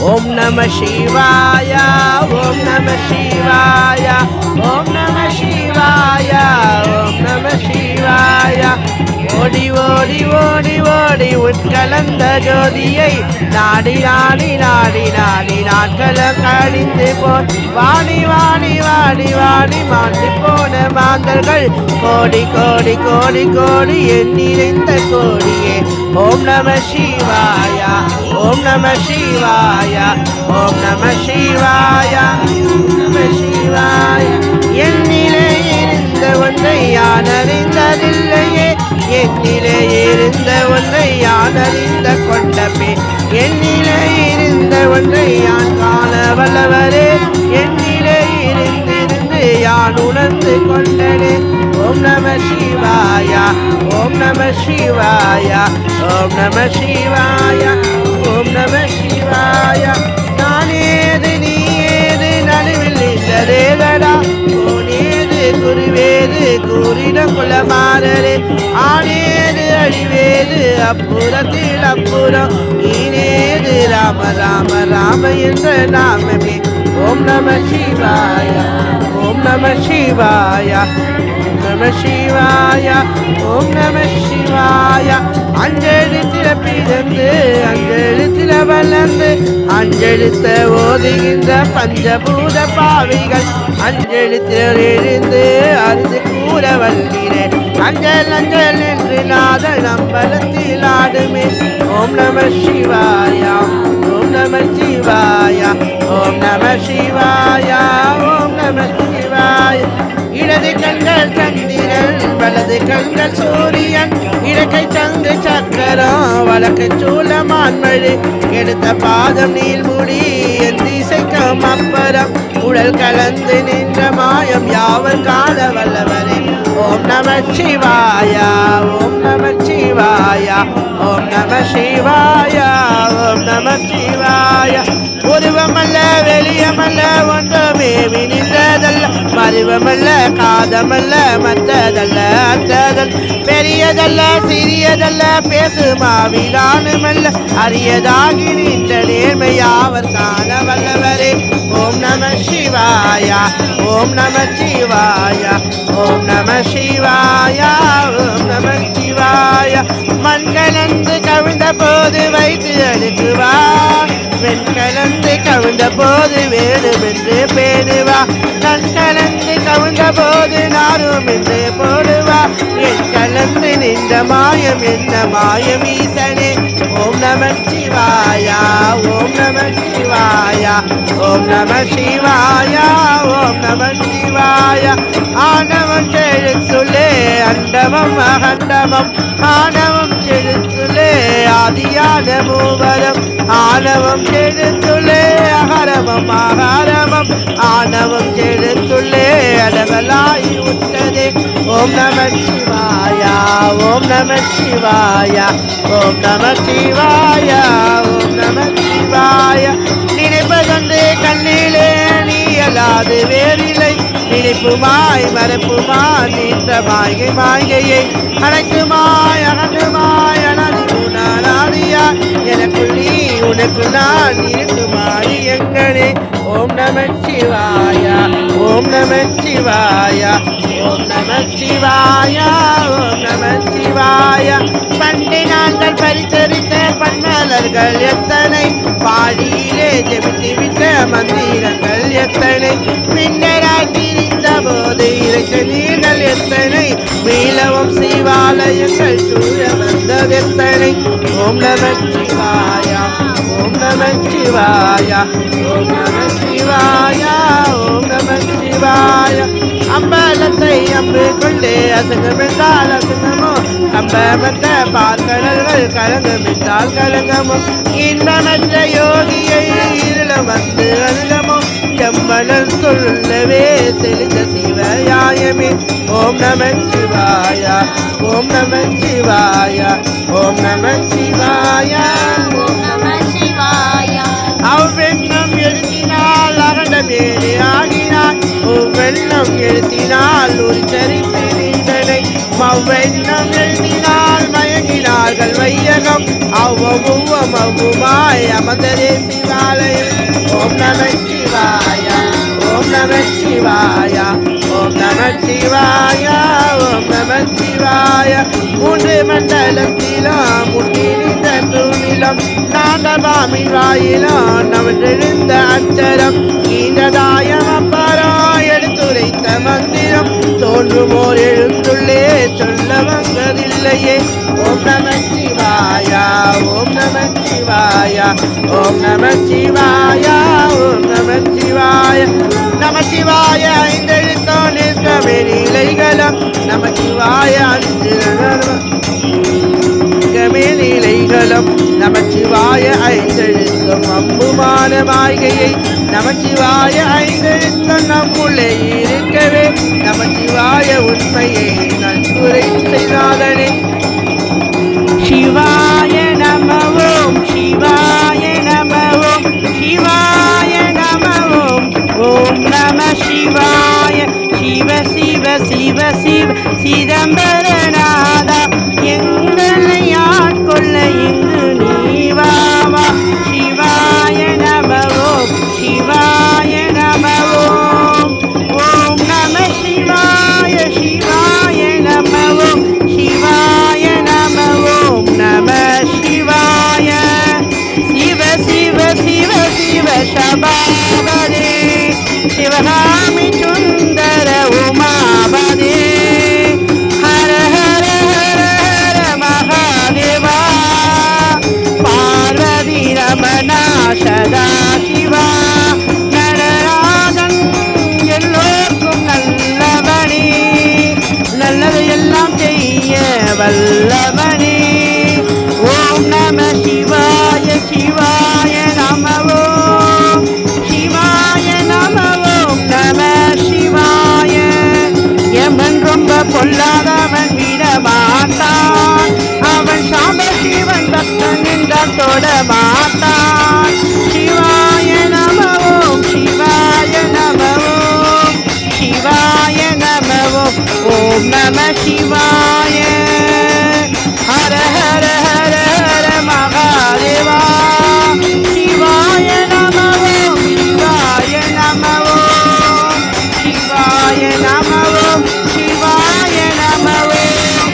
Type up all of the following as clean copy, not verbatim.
ஓம் நம சிவாய ஓம் நம சிவாய ஓம் நம சிவாய ஓம் நம சிவாய ஓடி ஓடி ஓடி ஓடி உட்கலந்த ஜோதியை நாடி நாடி நாடி நாடி நாட்கள கழிந்து போன் வாடி வாடி வாடி வாடி மாண்டு போன மாந்தர்கள் கோடி கோடி கோடி கோடி எண்ணிறைந்த கோடியே ஓம் நம சிவாய ஓம் நம சிவாய ஓம் நம சிவாய ஓம் நம சிவாய என்னிலே இருந்த ஒன்றை யான் அறிந்ததில்லையே என்னிலே இருந்த ஒன்றை யான் அறிந்த கொண்டமே என்னிலே இருந்த ஒன்றை யான் காண வல்லவரே என்னிலே இருந்திருந்து யான் உணர்ந்து கொண்டனே ஓம் நம சிவாய ஓம் நம சிவாய ஓம் நம சிவாய ஓம் நம சிவாய நானேது நீயேது நடுவில் இல்லதேதடா ஓனேது குருவேது கூறின குலமாரரே ஆனேது அழிவேது அப்புறத்தில் அப்புறம் நீனேது ராம ராம ராம என்ற நாமமே ஓம் நம சிவாய ஓம் நம சிவாய ஓம் நம சிவாய ஓம் நம சிவாய அஞ்செழுத்தில பிறந்து அஞ்செழுத்தில வளர்ந்து அஞ்செழுத்த ஓதுகின்ற பஞ்சபூத பாவிகள் அஞ்செழுத்தில் எழுந்து அருந்து கூற வல்கிறேன் அஞ்சல் அஞ்சல் என்று நாதல் நம்பலத்தில் ஆடுமே ஓம் நம சிவாய ஓம் நம சிவாய ஓம் நம சிவாய ஓம் நம சிவாய இடது கண்கள் சந்திரன் வலது கண்கள் சூரியன் இடக்கை சங்கு சக்கரம் வழக்கை சூலமான்மழி எடுத்த பாதம் நீள்முடி என் திசைக்கும் அப்பறம் உடல் கலந்து நின்ற மாயம் யாவர் காண வல்லவரே ஓம் நம சிவாய ஓம் நம சிவாய ஓம் நம சிவாய ஓம் நம சிவாய உருவமல்ல வெளியமல்ல ஒன்றுமே நின்றதல்ல மருவமல்ல காதமல்ல மற்றதல்ல அற்றதல் பெரியதல்ல சிறியதல்ல பேசுமாவிலானுமல்ல அரியதாகி நின்ற நேர்மையாவர் காண வல்லவரே ஓம் நம சிவாய ஓம் நம சிவாய ஓம் நம சிவாய ஓம் நம சிவாய மண்கலந்து கவிழ்ந்த போது வைத்து அடுக்குவா வெண்கலந்து கவிழ்ந்த போது வேணுமென்று பேணுவா கண் கலந்து கவிழ்ந்த போது நாரும் என்று போடுவா என் கலந்து நின்ற மாயம் என்ன மாயம் ஈசனே ஓம் நம சிவாய ஓம் நம சிவாய ஓம் நம சிவாய ஓம் நம சிவாய ஆணவம் செழுத்துள்ளே அண்டவம் அகண்டவம் ஆணவம் செழுத்துள்ளே ஆதியான மூவரம் ஆணவம் செழுத்துள்ளே அகரமம் ஆகாரமம் ஆணவம் செழுத்துள்ளே அடவலாய் உற்றதே ஓம் நம சிவாய ஓம் நம சிவாய ஓம் நம சிவாய ஓம் நம சிவாய நினைப்பதொன்று கண்ணிலே நீயலாது வேறில்லை நினைப்புமாய் மறப்புமாய் நின்ற மாய்கை மாய்கையை அனைத்துமாய் அகண்டுமாய் அனாதியாய் எனக்குள் நீ உனக்கு நான் இருக்குமாய் எங்களே ஓம் நம சிவாய ஓம் நம சிவாய ஓம் நம சிவாய ஓம் நம சிவாய பண்டை நாள்கள் பரித்தரித்த பன்மலர்கள் எத்தனை பாடியிலே ஜெபித்து விட்ட மந்திரங்கள் எத்தனை பின்னராய் திரிந்த போது இறைத்த நீர்கள் எத்தனை மீளவும் சிவாலயங்கள் சூழ வந்ததெத்தனை ஓம் நம சிவாய ஓம் நம சிவாய ஓம் நம சிவாய ஓம் நம சிவாய அம்பலத்தை அம்பு கொண்டே அசங்கமென்றால் அசங்கமோ கம்பமற்ற பார்க்கடல்கள் கலங்கமென்றால் கலங்கமோ இன்பமற்ற யோகியை இருளம் வந்து அருகமோ செம்மலர் சொல்லவே செலுத்த சிவயாயமே ஓம் நம சிவாய ஓம் நம சிவாய ஓம் நம சிவாய ஓம் நம சிவாய அவ்வெண்ணம் எழுத்தினால் அகண்ட மேலே ஆகினாய் வெள்ளம் எழுத்தினால் ஒரு சரித்து நின்றனை மவ்வெண்ணம் எழுதினால் மயங்கினாய் அமர்ந்தார்கள் வையகம் அவ்வவும் அவ்வமாய் அமர்ந்ததே சிவாலயம். ஓம் நம சிவாய ஓம் நம சிவாய ஓம் நம சிவாய ஓம் நம சிவாய. மூன்று மண்டலத்திலும் முட்டி நின்ற தூணிலும் நாண்டபாமின் வாயிலும் நவற்றெழுந்த அச்சரம் ஈன்றதாயம் அப்பரா எடுத்துரைத்த மந்திரம் தோன்றுமோர் எழுந்துள்ளே சொல்ல வந்ததில்லையே. ஓம் நம சிவாய ஓம் நம சிவாய ஓம் நம சிவாய ஓம் நம சிவாய. நம சிவாய ஐந்தெழுத்தோ நிற்கவே நிலைகளும் நம சிவாய நிலைகளும் நமச்சிவாய ஐந்தெழுத்தும் அம்புமான மாய்கையை நமச்சிவாய ஐந்தெழுத்தம் நம்முள்ளே இருக்கவே நமச்சிவாய உண்மையை நன்குரை செய்தாதனே. சிவாய நமவோம் சிவாய நமவோம் சிவாய நமவோம் ஓம் நம சிவாய. சிவ சிவ சிவ சிவ சிதம்பரநாதா எங்களை ஆட்கொள்ள இங்கு நீவாவா. சிவாய நமவோம் சிவாய நமவோம் ஓம் நம சிவாய சிவாய நமவோம் சிவாய நமவோம் நம சிவாய. சிவ சிவ சிவ சிவ சபாபதே சிவகாமி சுந்தர உமாபதே ஹர ஹர ஹர ஹர மகாதேவா பார்வதி ரமணா சதா சிவா. நடராஜன் எல்லோருக்கும் நல்லவனே நல்லது எல்லாம் செய்ய வல்லவனே. ஓம் நம சிவாய சிவாய நமவோம் சிவாய நமவோம் நம சிவாய. எமன் ரொம்ப பொல்லாதவன் விடமாட்டான் அவன் சாம்ப சிவன் பக்தன் என்றால் தொட மாட்டான். சிவாய நமவோம் சிவாய நமவோம் சிவாய நமவோம் ஓம் நம சிவாய. ஹர ஹர ஹர ஹர மகாதேவா சிவாய நமவோம் சிவாய நமவோம் சிவாய நமவோம் சிவாய நமவோம்.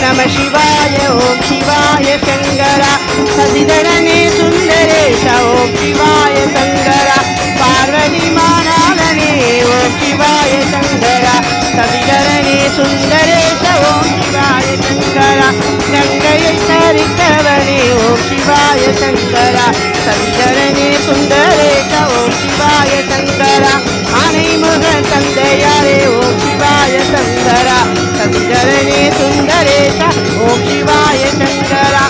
நம சிவாய ஓம் சிவாய சங்கரா சசிதரனே சுந்தரேஷ ஓம் சிவாய சங்கரா. பார்வதி மாநாதனே ஓம் சிவாய சங்கரா சசிதரனே சுந்தரேஷ ஓம் சிவாய சங்கரா. கங்கையை தரித்தவனே ஓம் சிவாய சங்கரா சசிதரனே சுந்தரேஷ ஓம் சிவாய சங்கரா. அனைமுக தந்தையாரே ஓம் சிவாய சங்கரா சசிதரனே சுந்தரேஷ ஓம் சிவாய சங்கரா.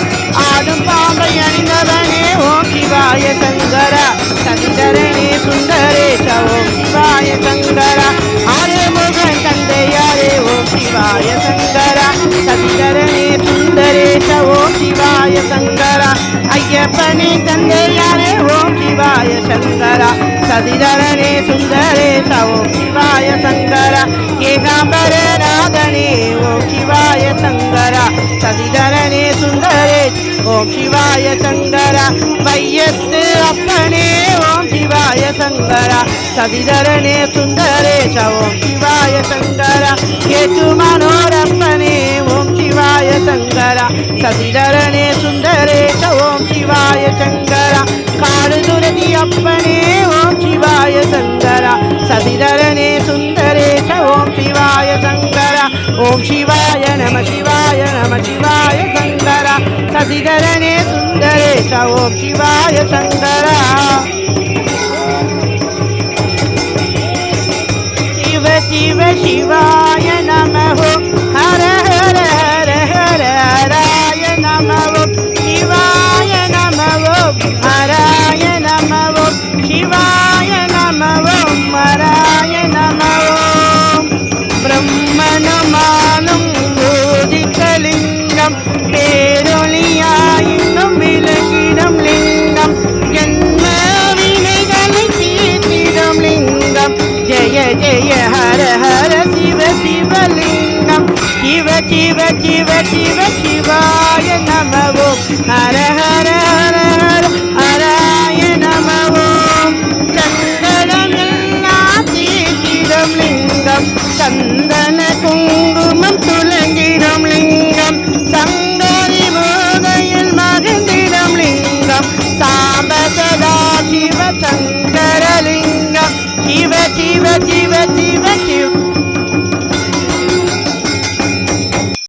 ஆடும் பாம்பை அணிந்தவனே ஓம் சிவாய சங்கரா சசிதரனே சுந்தரேஷ ஓம் சிவாய சங்கரா. ஆறுமுக தந்தையாரே ஓம் சிவாய சங்கரா சசிதரனே சுந்தரேஷ ஓம் சிவாய சங்கரா. ஐயப்பனே தந்தையாரே ஓம் சிவாய சங்கரா சசிதரனே சுந்தரேஷ ஓம் சிவாய சங்கரா. ஏகாம்பரநாதனே ஓம் சிவாய சங்கரா சசிதரனே சுந்தரேஷ் ஓம் சிவாய சங்கரா. வையத்து அப்பனே ஓம் சிவாய சங்கரா சசிதரனே சுந்தரேஷ ஓம் சிவாய சங்கரா. ஏற்று மனோரப்பனே ஓம் சிவாய சங்கரா சசிதரனே சுந்தரேஷ ஓம் சிவாய சங்கரா. காடு துரதி அப்பனே ஓம் சிவாய சங்கரா சசிதரனே சுந்தரேஷ ஓம் சிவாய சங்கரா. ஓம் சிவாய நம சிவாய நம சிவாய சங்கரா சசிதரனே சுந்தரேஷ ஓம் சிவாய சங்கரா. சிவ சிவ சிவா